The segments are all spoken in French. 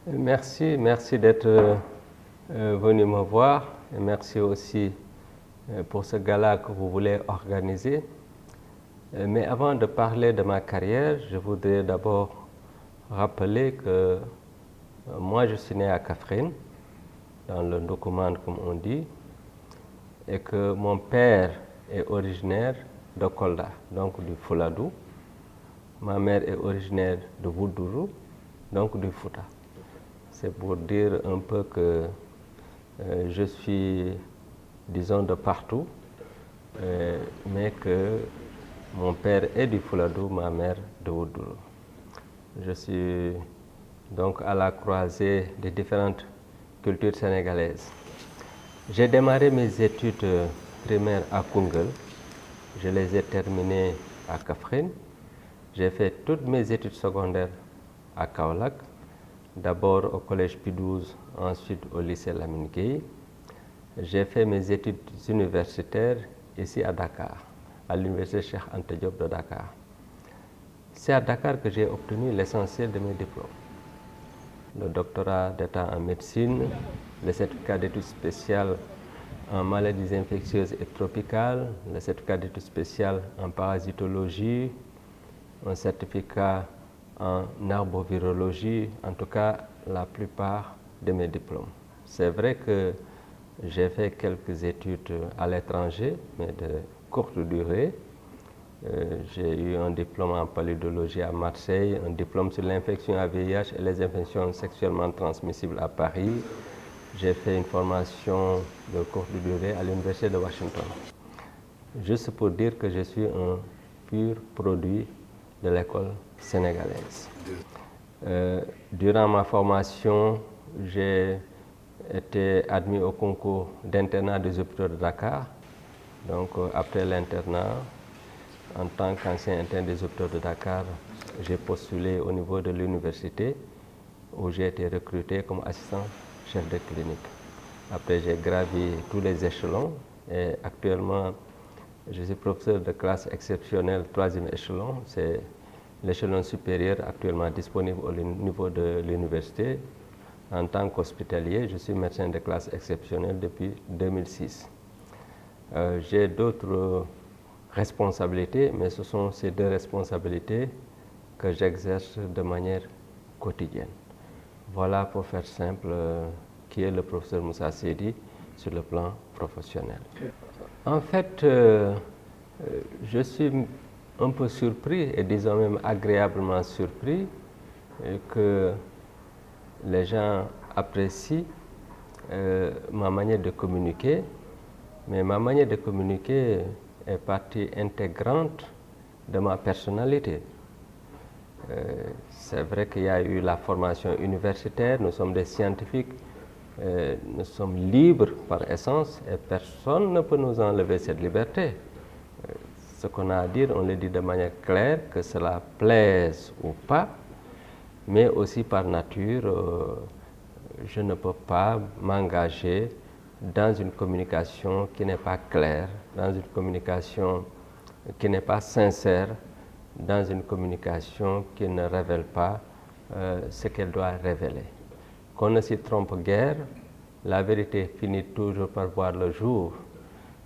Merci d'être venu me voir et merci aussi pour ce gala que vous voulez organiser. Mais avant de parler de ma carrière, je voudrais d'abord rappeler que moi je suis né à Kaffrine, dans le Ndoukoumane comme on dit, et que mon père est originaire de Kolda, donc du Fouladou. Ma mère est originaire de Woudourou, donc du Fouta. C'est pour dire un peu que je suis, disons, de partout, mais que mon père est du Fouladou, ma mère de Woudourou. Je suis donc à la croisée des différentes cultures sénégalaises. J'ai démarré mes études primaires à Koungheul. Je les ai terminées à Kaffrine. J'ai fait toutes mes études secondaires à Kaolack, d'abord au collège Pie-XII, ensuite au lycée Lamine Gueye. J'ai fait mes études universitaires ici à Dakar, à l'université Cheikh Anta Diop de Dakar. C'est à Dakar que j'ai obtenu l'essentiel de mes diplômes. Le doctorat d'État en médecine, le certificat d'études spéciales en maladies infectieuses et tropicales, le certificat d'études spéciales en parasitologie, un certificat en arbovirologie, en tout cas la plupart de mes diplômes. C'est vrai que j'ai fait quelques études à l'étranger, mais de courte durée. J'ai eu un diplôme en paludologie à Marseille, un diplôme sur l'infection à VIH et les infections sexuellement transmissibles à Paris. J'ai fait une formation de courte durée à l'université de Washington. Juste pour dire que je suis un pur produit de l'école sénégalaise. Durant ma formation, j'ai été admis au concours d'internat des hôpitaux de Dakar. Donc après l'internat, en tant qu'ancien interne des hôpitaux de Dakar, j'ai postulé au niveau de l'université où j'ai été recruté comme assistant chef de clinique. Après, j'ai gravi tous les échelons et actuellement, je suis professeur de classe exceptionnelle, 3e échelon. C'est l'échelon supérieur actuellement disponible au niveau de l'université. En tant qu'hospitalier, je suis médecin de classe exceptionnelle depuis 2006. J'ai d'autres responsabilités, mais ce sont ces deux responsabilités que j'exerce de manière quotidienne. Voilà, pour faire simple, qui est le professeur Moussa Seydi sur le plan professionnel. En fait, je suis un peu surpris, et disons même agréablement surpris, que les gens apprécient ma manière de communiquer, mais ma manière de communiquer est partie intégrante de ma personnalité. C'est vrai qu'il y a eu la formation universitaire, nous sommes des scientifiques, nous sommes libres par essence et personne ne peut nous enlever cette liberté. Ce qu'on a à dire, on le dit de manière claire, que cela plaise ou pas, mais aussi par nature, je ne peux pas m'engager dans une communication qui n'est pas claire, dans une communication qui n'est pas sincère, dans une communication qui ne révèle pas ce qu'elle doit révéler. Qu'on ne s'y trompe guère, la vérité finit toujours par voir le jour.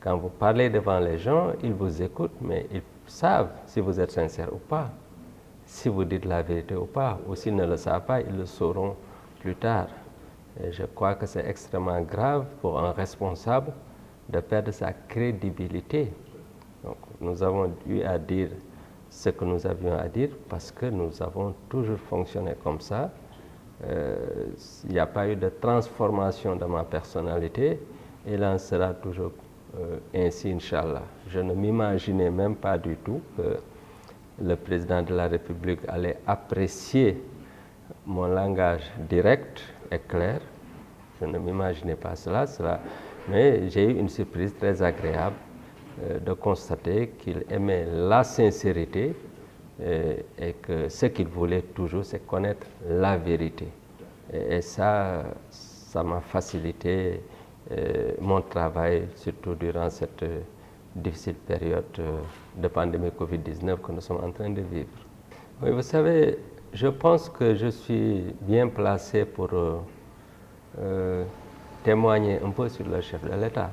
Quand vous parlez devant les gens, ils vous écoutent, mais ils savent si vous êtes sincère ou pas, si vous dites la vérité ou pas, ou s'ils ne le savent pas, ils le sauront plus tard. Et je crois que c'est extrêmement grave pour un responsable de perdre sa crédibilité. Donc, nous avons eu à dire ce que nous avions à dire parce que nous avons toujours fonctionné comme ça. Il n'y a pas eu de transformation de ma personnalité et il en sera toujours ainsi, Inch'Allah. Je ne m'imaginais même pas du tout que le président de la République allait apprécier mon langage direct et clair. Je ne m'imaginais pas cela, mais j'ai eu une surprise très agréable de constater qu'il aimait la sincérité et que ce qu'il voulait toujours, c'est connaître la vérité. Et ça m'a facilité mon travail, surtout durant cette difficile période de pandémie Covid-19 que nous sommes en train de vivre. Oui, vous savez, Je pense que je suis bien placé pour témoigner un peu sur le chef de l'État,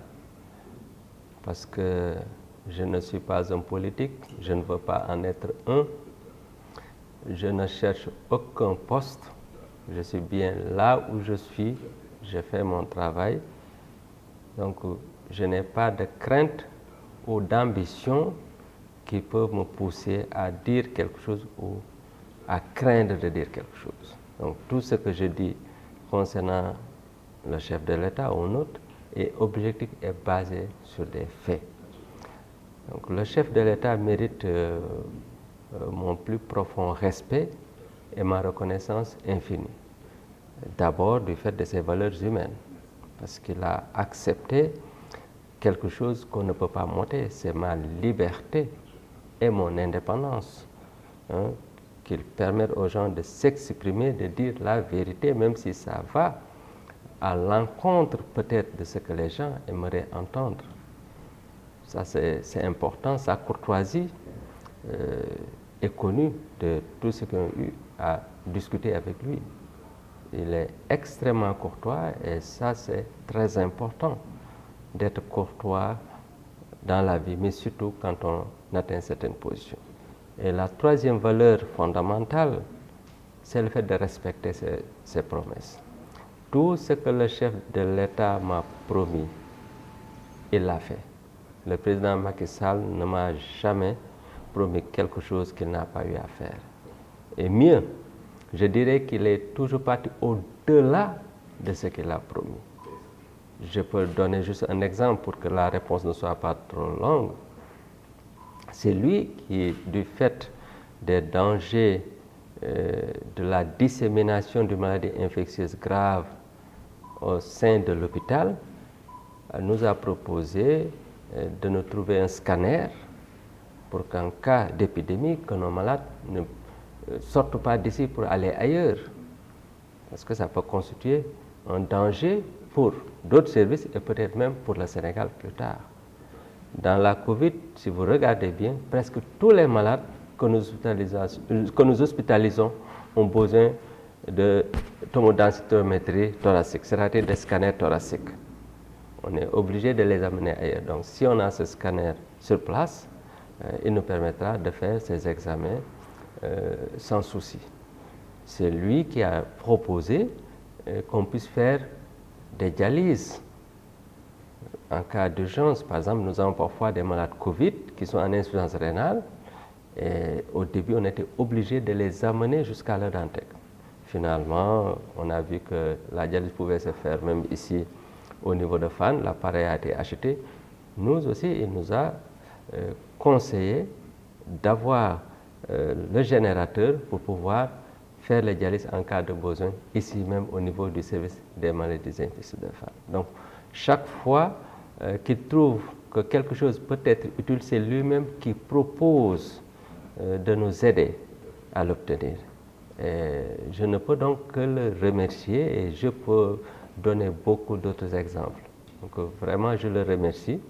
parce que je ne suis pas un politique, je ne veux pas en être un, je ne cherche aucun poste, je suis bien là où je suis, je fais mon travail, donc je n'ai pas de crainte ou d'ambition qui peuvent me pousser à dire quelque chose ou à craindre de dire quelque chose. Donc tout ce que je dis concernant le chef de l'État ou un autre est objectif et basé sur des faits. Donc le chef de l'État mérite mon plus profond respect et ma reconnaissance infinie. D'abord du fait de ses valeurs humaines, parce qu'il a accepté quelque chose qu'on ne peut pas m'ôter, c'est ma liberté et mon indépendance, hein, qu'il permette aux gens de s'exprimer, de dire la vérité, même si ça va à l'encontre peut-être de ce que les gens aimeraient entendre. Ça c'est important, sa courtoisie est connue de tous ceux qui ont eu à discuter avec lui. Il est extrêmement courtois et ça c'est très important d'être courtois dans la vie, mais surtout quand on atteint certaines positions. Et la troisième valeur fondamentale, c'est le fait de respecter ses promesses. Tout ce que le chef de l'État m'a promis, il l'a fait. Le président Macky Sall ne m'a jamais promis quelque chose qu'il n'a pas eu à faire. Et mieux, je dirais qu'il est toujours parti au-delà de ce qu'il a promis. Je peux donner juste un exemple pour que la réponse ne soit pas trop longue. C'est lui qui, du fait des dangers de la dissémination de maladies infectieuses graves au sein de l'hôpital, nous a proposé de nous trouver un scanner pour qu'en cas d'épidémie, que nos malades ne sortent pas d'ici pour aller ailleurs, parce que ça peut constituer un danger pour d'autres services et peut-être même pour le Sénégal plus tard. Dans la Covid, si vous regardez bien, presque tous les malades que nous hospitalisons ont besoin de tomodensitométrie thoracique, c'est-à-dire des scanners thoraciques. On est obligé de les amener ailleurs. Donc si on a ce scanner sur place, il nous permettra de faire ces examens sans souci. C'est lui qui a proposé qu'on puisse faire des dialyses en cas d'urgence. Par exemple, nous avons parfois des malades Covid qui sont en insuffisance rénale et au début, on était obligé de les amener jusqu'à Le Dantec. Finalement, on a vu que la dialyse pouvait se faire même ici au niveau de Fann. L'appareil a été acheté. Nous aussi, il nous a conseillé d'avoir le générateur pour pouvoir faire les dialyses en cas de besoin, ici même au niveau du service des maladies infectieuses de Fann. Donc, chaque fois qu'il trouve que quelque chose peut être utile, c'est lui-même qui propose de nous aider à l'obtenir. Je ne peux donc que le remercier et je peux donner beaucoup d'autres exemples. Donc vraiment, je le remercie.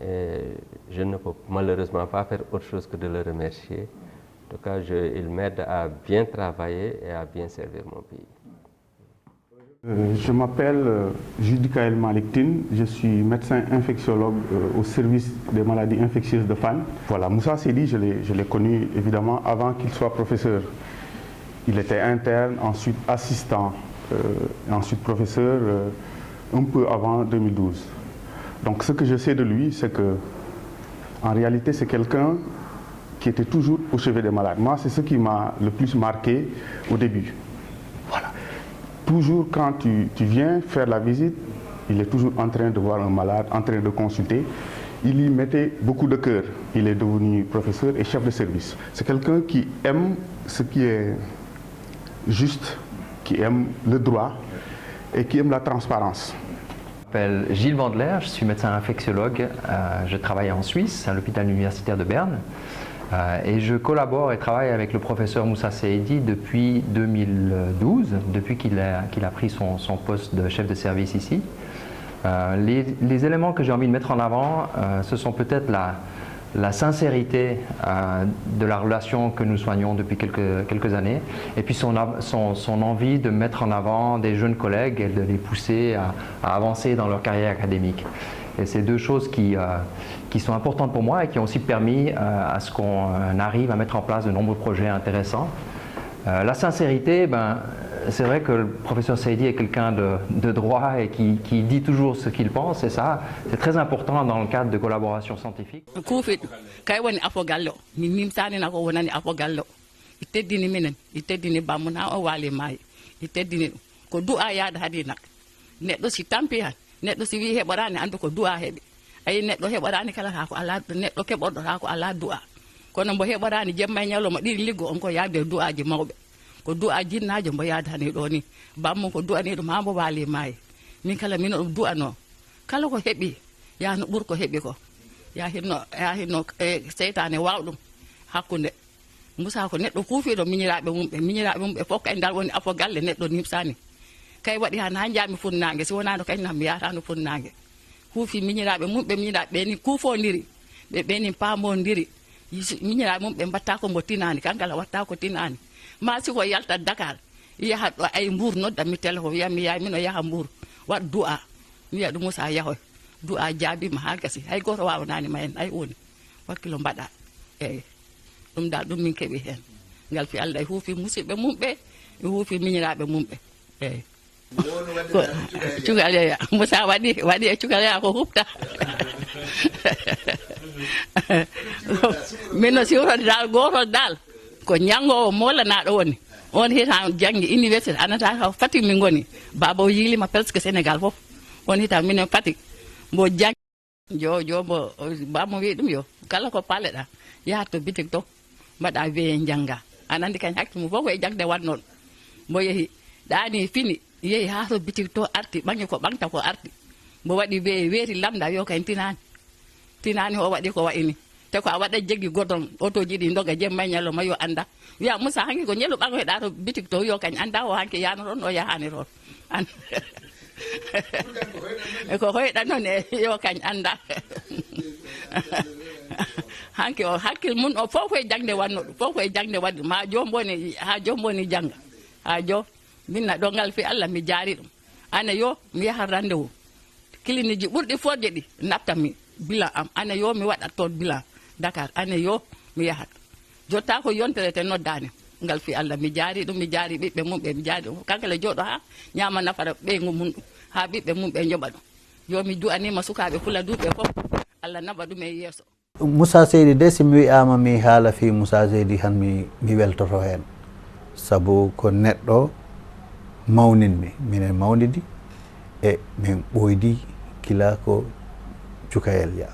Je ne peux malheureusement pas faire autre chose que de le remercier. En tout cas, il m'aide à bien travailler et à bien servir mon pays. Je m'appelle Judy Kael Maliktine, je suis médecin infectiologue au service des maladies infectieuses de Fann. Voilà, Moussa Seydi, je l'ai connu évidemment avant qu'il soit professeur. Il était interne, ensuite assistant, ensuite professeur un peu avant 2012. Donc ce que je sais de lui, c'est que en réalité c'est quelqu'un qui était toujours au chevet des malades. Moi, c'est ce qui m'a le plus marqué au début. Voilà. Toujours quand tu viens faire la visite, il est toujours en train de voir un malade, en train de consulter. Il y mettait beaucoup de cœur. Il est devenu professeur et chef de service. C'est quelqu'un qui aime ce qui est juste, qui aime le droit et qui aime la transparence. Je m'appelle Gilles Vandler, je suis médecin infectiologue. Je travaille en Suisse, à l'hôpital universitaire de Berne. Et je collabore et travaille avec le professeur Moussa Seydi depuis 2012, depuis qu'il a pris son poste de chef de service ici. Les éléments que j'ai envie de mettre en avant, ce sont peut-être la sincérité de la relation que nous soignons depuis quelques années, et puis son envie de mettre en avant des jeunes collègues et de les pousser à avancer dans leur carrière académique. Et c'est deux choses qui sont importantes pour moi et qui ont aussi permis à ce qu'on arrive à mettre en place de nombreux projets intéressants. La sincérité, c'est vrai que le professeur Seydi est quelqu'un de droit et qui dit toujours ce qu'il pense, et ça, c'est très important dans le cadre de collaboration scientifique. Neɗɗo si wi heɓorani andu ko du'a heɓi ayi neɗɗo heɓorani kala ha ko ala neɗɗo keɓoɗo ha ko ala du'a kono mbo heɓorani jemma e ñalawma ɗiɗi liggo on ko yaade du'aji mawɓe ko du'a jinnajo mbo yadani ɗo ni bammum ko du'ani ɗum ha mbo waali maayi min kala mino ɗum du'ano kala ko heɓi yahno ɓuur ko heɓi ko ya hinno seytane wawɗum hakkude Moussa ko neɗɗo kuufiɗo miñiraɓe mumɓe fof kay dal woni afo galle neɗɗo nimsani kay waɗi han ha jaami funnangue si wonano kañum mi yatano funnangue huufi miñiraɓe mumɓe ɓeni kuufodiri ɓe ɓeni paamodiri miñiraɓe mumɓe mbatta ko mbo tinani kankala watta ko tinani ma siko yalta Dakar yaha ɗo ay Mbour noddami téléphone wiya mi yaay mino yaha Mbour waɗ du'a mi wiya ɗum Moussa yahoy du'a jaabima ha gasi hay goto wawanani ma en ay woni wakkilo mbaɗa eyyi ɗum dal ɗum min keeɓi hen ngal fi Allah e huufi musidɓe mumɓe e huufi miñiraɓe mumɓe eyyi cugal yeya Moussa waɗi e cugal yeya ko hupta min no siwrode dal gotol dal ko ñangowo molanaɗo woni on hitan janggi université anata ko Fatick min goni baba o yiilima presque Sénégal foof on hitan minen Fatick mbo janggi jo mbo bamo wi ɗum yo kala ko paleɗa yahat to bitik to mbaɗa weye jangga an andi kañ hakkille mum fof koye jangde wannoɗo mbo yeehi ɗani fini yeehi ha to bitik to arti ɓangi ko ɓangta ko arti mbo waɗi weye weeti lamda yo kañ tinani o waɗi ko wayini te ko a waɗa jeggi godon auto ji ɗi doga jemma ñalawma yo anda wiya Moussa hanki ko ñelu ɓangoyɗa to bitik to yo kañ anda o hanki yano toon o yahani toon an ko hoyɗa noon e yo kañ anda hanki o hakkille mum o fof koye jangde wannoɗo fof koye jangde waɗi ma jom boni jangga ha jom minna ɗo ngal fi Allah mi jaari ɗum ane yo mi yaha rendez-vous clinique ji ɓurɗi fodde ɗi naftami bilan am ane yo mi waɗat toon bilan Dakar ane yo mi yahat jotta ko yontere te noddani ngal fi Allah mi jaari ɗum mi jaari ɓiɓɓe mumɓe mi jaari ɗum kankala jooɗo ha ñama nafara ɓeygu mum ɗum ha ɓiɓɓe mumɓe joɓa ɗum yo mi du'anima sukaɓe Fula duuɓe fof Allah naɓa ɗum e yeeso. Moussa Seydi de si mi wiyama mi haala fi Moussa Seydi han mi weltoto hen saabu ko neɗɗo mawninmi minen mawnidi e min ɓoydi kila ko cukayel ya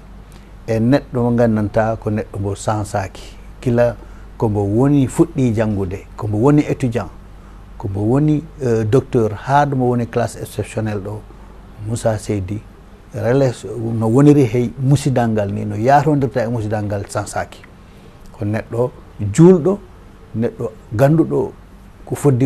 e neɗɗo mo gandanta ko neɗɗo mbo sansaki kila kombo woni fuɗɗi janggude kombo woni étudiant kombo woni docteur ha ɗo mo woni classe exceptionnel ɗo Moussa Seydi relais no woniri hey musidal ngal ni no yatondirta e musidal ngal sansaki ko neɗɗo julɗo neɗɗo ganduɗo ko foddi